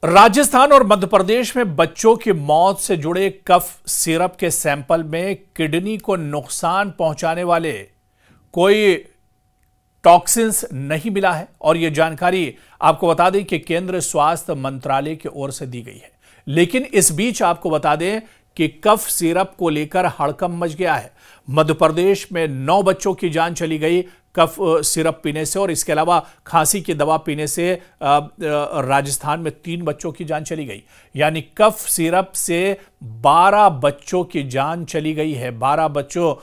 राजस्थान और मध्य प्रदेश में बच्चों की मौत से जुड़े कफ सिरप के सैंपल में किडनी को नुकसान पहुंचाने वाले कोई टॉक्सिन्स नहीं मिला है। और यह जानकारी आपको बता दें कि केंद्रीय स्वास्थ्य मंत्रालय की ओर से दी गई है। लेकिन इस बीच आपको बता दें कि कफ सिरप को लेकर हड़कंप मच गया है। मध्य प्रदेश में 9 बच्चों की जान चली गई कफ सिरप पीने से, और इसके अलावा खांसी की दवा पीने से राजस्थान में 3 बच्चों की जान चली गई। यानी कफ सिरप से 12 बच्चों की जान चली गई है, 12 बच्चों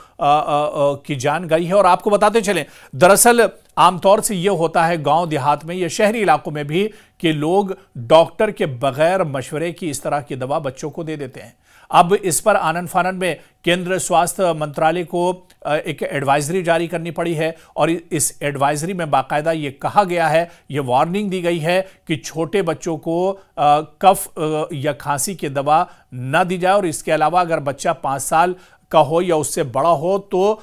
की जान गई है। और आपको बताते चलें, दरअसल आमतौर से यह होता है गांव देहात में या शहरी इलाकों में भी कि लोग डॉक्टर के बगैर मशवरे की इस तरह की दवा बच्चों को दे देते हैं। अब इस पर आनन फानन में केंद्रीय स्वास्थ्य मंत्रालय को एक एडवाइजरी जारी करनी पड़ी है, और इस एडवाइजरी में बाकायदा ये कहा गया है, ये वार्निंग दी गई है कि छोटे बच्चों को कफ या खांसी की दवा न दी जाए। और इसके अलावा अगर बच्चा 5 साल का हो या उससे बड़ा हो तो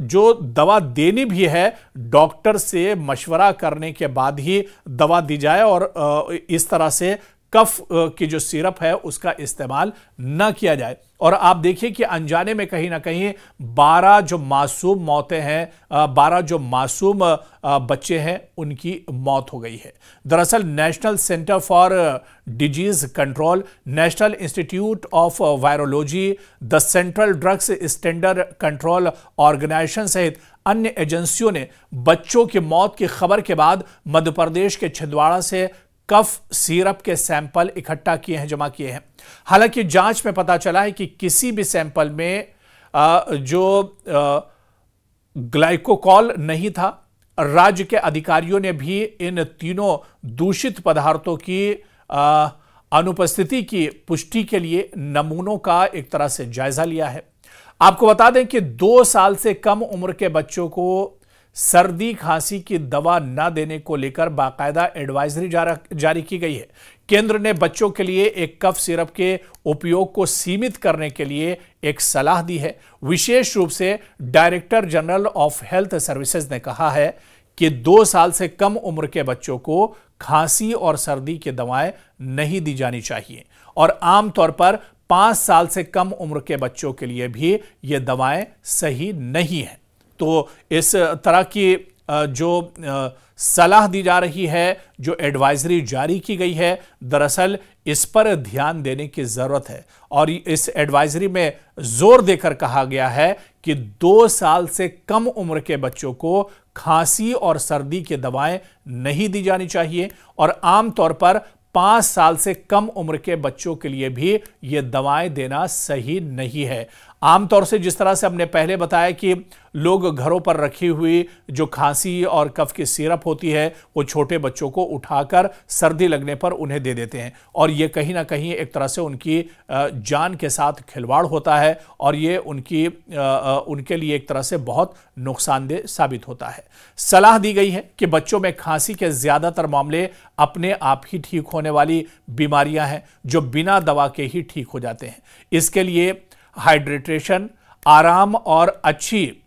जो दवा देनी भी है डॉक्टर से मशवरा करने के बाद ही दवा दी जाए, और इस तरह से कफ की जो सिरप है उसका इस्तेमाल न किया जाए। और आप देखिए कि अनजाने में कहीं ना कहीं 12 जो मासूम मौतें हैं, 12 जो मासूम बच्चे हैं, उनकी मौत हो गई है। दरअसल national centre for disease control, national institute of virology, the central drugs standard control organisation सहित अन्य एजेंसियों ने बच्चों की मौत की खबर के बाद मध्य प्रदेश के छिंदवाड़ा से कफ सिरप के सैंपल इकट्ठा किए हैं, जमा किए हैं। हालांकि जांच में पता चला है कि किसी भी सैंपल में जो ग्लाइकोकॉल नहीं था। राज्य के अधिकारियों ने भी इन तीनों दूषित पदार्थों की अनुपस्थिति की पुष्टि के लिए नमूनों का एक तरह से जायजा लिया है। आपको बता दें कि 2 साल से कम उम्र के बच्चों को सर्दी खांसी की दवा न देने को लेकर बाकायदा एडवाइजरी जारी की गई है। केंद्र ने बच्चों के लिए एक कफ सिरप के उपयोग को सीमित करने के लिए एक सलाह दी है। विशेष रूप से director general of health services ने कहा है कि 2 साल से कम उम्र के बच्चों को खांसी और सर्दी की दवाएं नहीं दी जानी चाहिए, और आमतौर पर 5 साल से कम उम्र के बच्चों के लिए भी ये दवाएं सही नहीं है। तो इस तरह की जो सलाह दी जा रही है, जो एडवाइजरी जारी की गई है, दरअसल इस पर ध्यान देने की जरूरत है। और इस एडवाइजरी में जोर देकर कहा गया है कि 2 साल से कम उम्र के बच्चों को खांसी और सर्दी की दवाएं नहीं दी जानी चाहिए, और आमतौर पर 5 साल से कम उम्र के बच्चों के लिए भी ये दवाएं देना सही नहीं है। आमतौर से जिस तरह से हमने पहले बताया कि लोग घरों पर रखी हुई जो खांसी और कफ की सिरप होती है वो छोटे बच्चों को उठाकर सर्दी लगने पर उन्हें दे देते हैं, और ये कहीं ना कहीं एक तरह से उनकी जान के साथ खिलवाड़ होता है, और ये उनके लिए एक तरह से बहुत नुकसानदेह साबित होता है। सलाह दी गई है कि बच्चों में खांसी के ज्यादातर मामले अपने आप ही ठीक होने वाली बीमारियां हैं जो बिना दवा के ही ठीक हो जाते हैं। इसके लिए हाइड्रेशन, आराम और अच्छी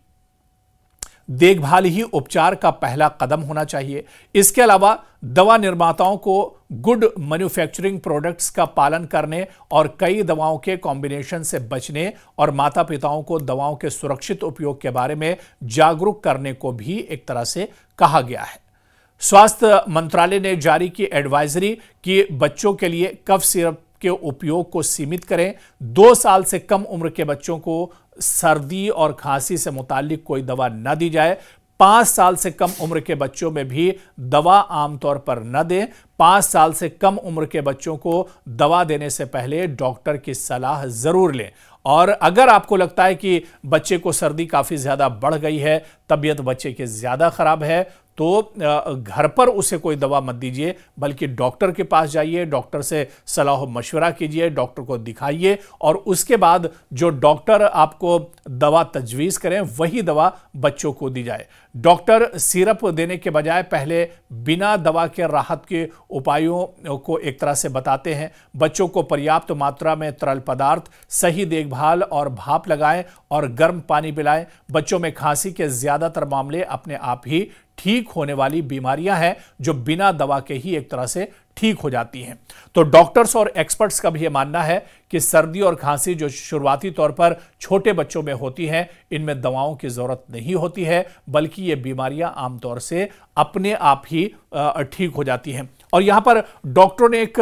देखभाल ही उपचार का पहला कदम होना चाहिए। इसके अलावा दवा निर्माताओं को गुड मैन्युफैक्चरिंग प्रोडक्ट्स का पालन करने और कई दवाओं के कॉम्बिनेशन से बचने और माता पिताओं को दवाओं के सुरक्षित उपयोग के बारे में जागरूक करने को भी एक तरह से कहा गया है। स्वास्थ्य मंत्रालय ने जारी की एडवाइजरी कि बच्चों के लिए कफ सिरप के उपयोग को सीमित करें। 2 साल से कम उम्र के बच्चों को सर्दी और खांसी से मुताल्लिक कोई दवा न दी जाए। 5 साल से कम उम्र के बच्चों में भी दवा आमतौर पर न दें। 5 साल से कम उम्र के बच्चों को दवा देने से पहले डॉक्टर की सलाह जरूर लें। और अगर आपको लगता है कि बच्चे को सर्दी काफी ज्यादा बढ़ गई है, तबीयत बच्चे की ज्यादा खराब है, तो घर पर उसे कोई दवा मत दीजिए, बल्कि डॉक्टर के पास जाइए, डॉक्टर से सलाह मशवरा कीजिए, डॉक्टर को दिखाइए, और उसके बाद जो डॉक्टर आपको दवा तजवीज़ करें वही दवा बच्चों को दी जाए। डॉक्टर सिरप देने के बजाय पहले बिना दवा के राहत के उपायों को एक तरह से बताते हैं। बच्चों को पर्याप्त मात्रा में तरल पदार्थ, सही देखभाल और भाप लगाएं और गर्म पानी पिलाएं। बच्चों में खांसी के ज्यादातर मामले अपने आप ही ठीक होने वाली बीमारियां हैं जो बिना दवा के ही एक तरह से ठीक हो जाती हैं। तो डॉक्टर्स और एक्सपर्ट्स का भी यह मानना है कि सर्दी और खांसी जो शुरुआती तौर पर छोटे बच्चों में होती हैं, इनमें दवाओं की जरूरत नहीं होती है, बल्कि ये बीमारियां आमतौर से अपने आप ही ठीक हो जाती हैं। और यहां पर डॉक्टरों ने एक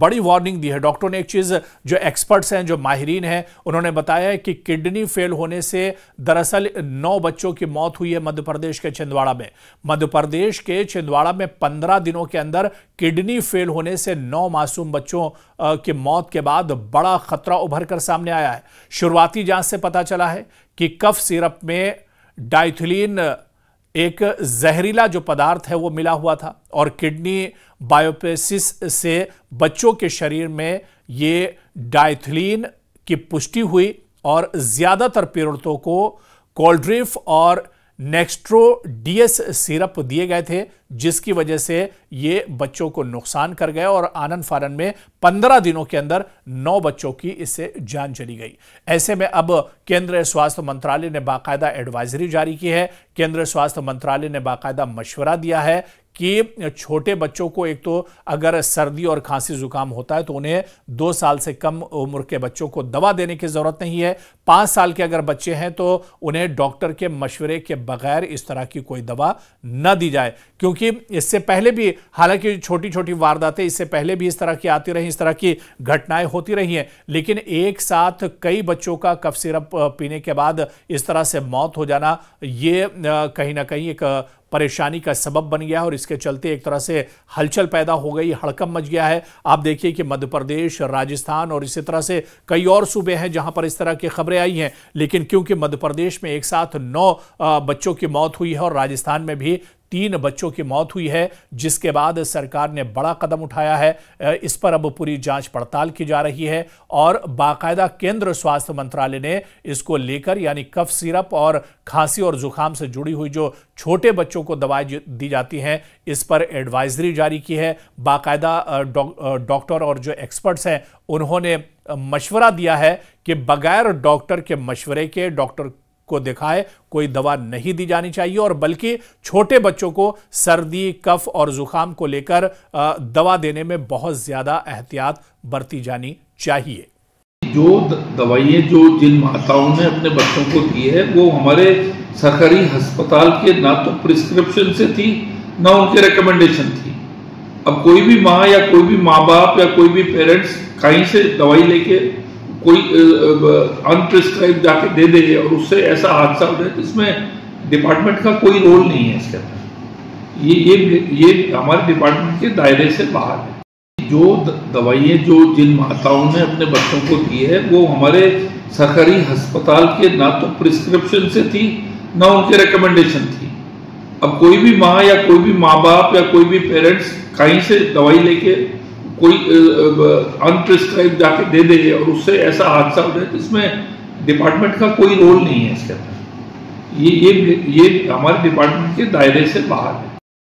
बड़ी वार्निंग दी है। डॉक्टरों ने एक चीज, जो एक्सपर्ट्स हैं, जो माहिरीन हैं, उन्होंने बताया है कि किडनी फेल होने से दरअसल 9 बच्चों की मौत हुई है मध्य प्रदेश के छिंदवाड़ा में। मध्य प्रदेश के छिंदवाड़ा में 15 दिनों के अंदर किडनी फेल होने से 9 मासूम बच्चों की मौत के बाद बड़ा खतरा उभर कर सामने आया है। शुरुआती जांच से पता चला है कि कफ सिरप में डाइथिलीन एक जहरीला जो पदार्थ है वो मिला हुआ था, और किडनी बायोप्सिस से बच्चों के शरीर में ये डाइथिलीन की पुष्टि हुई और ज्यादातर पीड़ितों को कोल्ड्रिफ और नेक्स्ट्रोडीएस सिरप दिए गए थे, जिसकी वजह से ये बच्चों को नुकसान कर गए और आनन फानन में 15 दिनों के अंदर 9 बच्चों की इससे जान चली गई। ऐसे में अब केंद्रीय स्वास्थ्य मंत्रालय ने बाकायदा एडवाइजरी जारी की है। केंद्रीय स्वास्थ्य मंत्रालय ने बाकायदा मशवरा दिया है कि छोटे बच्चों को, एक तो अगर सर्दी और खांसी जुकाम होता है तो उन्हें 2 साल से कम उम्र के बच्चों को दवा देने की जरूरत नहीं है। 5 साल के अगर बच्चे हैं तो उन्हें डॉक्टर के मशवरे के बगैर इस तरह की कोई दवा न दी जाए, क्योंकि इससे पहले भी, हालांकि छोटी छोटी वारदातें इससे पहले भी इस तरह की आती रही, इस तरह की घटनाएं होती रही हैं, लेकिन एक साथ कई बच्चों का कफ सिरप पीने के बाद इस तरह से मौत हो जाना, ये कहीं ना कहीं एक परेशानी का सबब बन गया है और इसके चलते एक तरह से हलचल पैदा हो गई, हड़कंप मच गया है। आप देखिए कि मध्य प्रदेश, राजस्थान और इसी तरह से कई और सूबे हैं जहां पर इस तरह की खबरें आई हैं, लेकिन क्योंकि मध्य प्रदेश में एक साथ 9 बच्चों की मौत हुई है और राजस्थान में भी 3 बच्चों की मौत हुई है, जिसके बाद सरकार ने बड़ा कदम उठाया है। इस पर अब पूरी जांच पड़ताल की जा रही है और बाकायदा केंद्र स्वास्थ्य मंत्रालय ने इसको लेकर, यानी कफ सिरप और खांसी और जुकाम से जुड़ी हुई जो छोटे बच्चों को दवाई दी जाती हैं, इस पर एडवाइजरी जारी की है। बाकायदा डॉक्टर और जो एक्सपर्ट्स हैं उन्होंने मशवरा दिया है कि बगैर डॉक्टर के मशवरे के, डॉक्टर को दिखाए कोई दवा नहीं दी जानी चाहिए, और बल्कि छोटे बच्चों को सर्दी, कफ और जुकाम को लेकर दवा देने में बहुत ज्यादा एहतियात बरती जानी चाहिए। जो दवाइयाँ जो जिन माताओं ने अपने बच्चों को दी है वो हमारे सरकारी अस्पताल के ना तो प्रिस्क्रिप्शन से थी ना उनके रिकमेंडेशन थी। अब कोई भी माँ या कोई भी माँ बाप या कोई भी पेरेंट्स कहीं से दवाई लेके कोई अनप्रिस्क्राइब जाके दे दे और उससे ऐसा हादसा हो जाए, तो इसमें डिपार्टमेंट का कोई रोल नहीं है इसके अंदर। ये हमारे डिपार्टमेंट के दायरे से बाहर है। जो दवाइयाँ जो जिन माताओं ने अपने बच्चों को दी है वो हमारे सरकारी अस्पताल के ना तो प्रिस्क्रिप्शन से थी ना उनके रिकमेंडेशन थी। अब कोई भी माँ या कोई भी माँ बाप या कोई भी पेरेंट्स कहीं से दवाई लेके कोई अनप्रिस्क्राइब जाके दे दे और उससे ऐसा हादसा हो जाए, तो इसमें डिपार्टमेंट का कोई रोल नहीं है इसके अंदर। ये हमारे डिपार्टमेंट के दायरे से बाहर है।